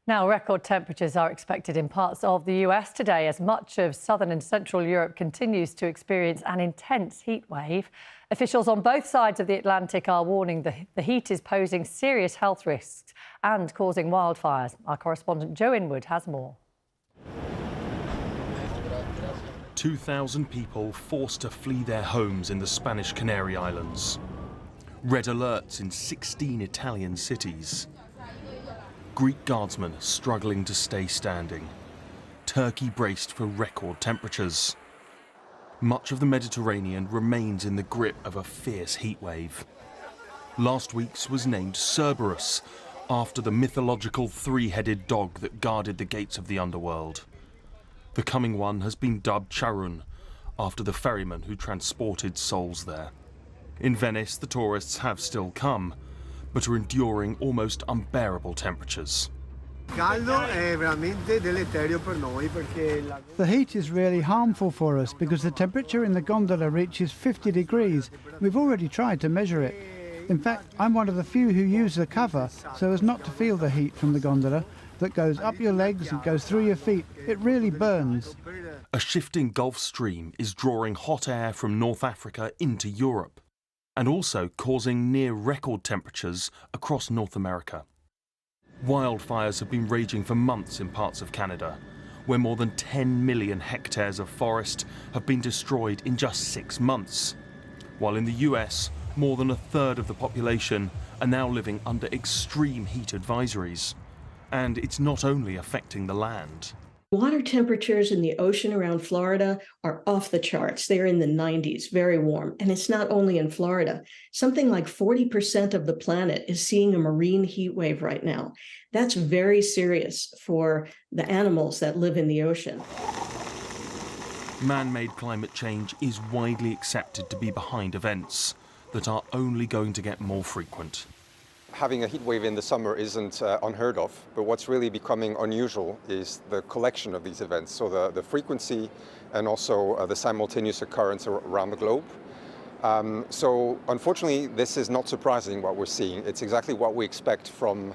Now, record temperatures are expected in parts of the US today as much of southern and central Europe continues to experience an intense heat wave. Officials on both sides of the Atlantic are warning the heat is posing serious health risks and causing wildfires. Our correspondent Joe Inwood has more. 2,000 people forced to flee their homes in the Spanish Canary Islands. Red alerts in 16 Italian cities. Greek guardsmen struggling to stay standing. Turkey braced for record temperatures. Much of the Mediterranean remains in the grip of a fierce heatwave. Last week's was named Cerberus, after the mythological three-headed dog that guarded the gates of the underworld. The coming one has been dubbed Charun, after the ferryman who transported souls there. In Venice, the tourists have still come, but are enduring almost unbearable temperatures. The heat is really harmful for us because the temperature in the gondola reaches 50 degrees. We've already tried to measure it. In fact, I'm one of the few who use the cover so as not to feel the heat from the gondola that goes up your legs and goes through your feet. It really burns. A shifting Gulf Stream is drawing hot air from North Africa into Europe, and also causing near-record temperatures across North America. Wildfires have been raging for months in parts of Canada, where more than 10 million hectares of forest have been destroyed in just 6 months, while in the US, more than a third of the population are now living under extreme heat advisories. And it's not only affecting the land. Water temperatures in the ocean around Florida are off the charts. They're in the 90s, very warm. And it's not only in Florida. Something like 40% of the planet is seeing a marine heat wave right now. That's very serious for the animals that live in the ocean. Man-made climate change is widely accepted to be behind events that are only going to get more frequent. Having a heat wave in the summer isn't unheard of, but what's really becoming unusual is the collection of these events, so the frequency and also the simultaneous occurrence around the globe. So unfortunately, this is not surprising what we're seeing. It's exactly what we expect from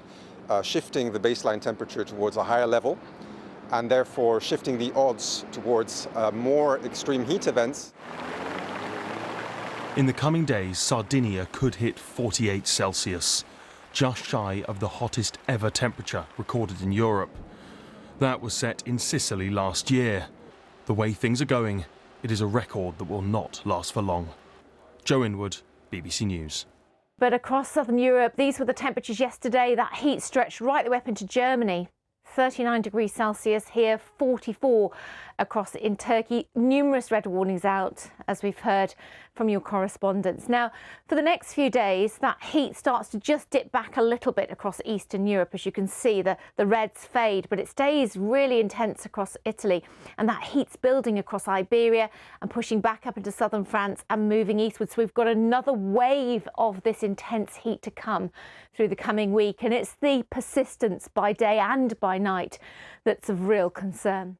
shifting the baseline temperature towards a higher level, and therefore shifting the odds towards more extreme heat events. In the coming days, Sardinia could hit 48 Celsius. Just shy of the hottest ever temperature recorded in Europe. That was set in Sicily last year. The way things are going, it is a record that will not last for long. Joe Inwood, BBC News. But across southern Europe, these were the temperatures yesterday. That heat stretched right the way up into Germany. 39 degrees Celsius here, 44 across in Turkey. Numerous red warnings out, as we've heard from your correspondents. Now, for the next few days, that heat starts to just dip back a little bit across Eastern Europe. As you can see, the reds fade, but it stays really intense across Italy. And that heat's building across Iberia and pushing back up into southern France and moving eastwards. So we've got another wave of this intense heat to come through the coming week. And it's the persistence by day and by night that's of real concern.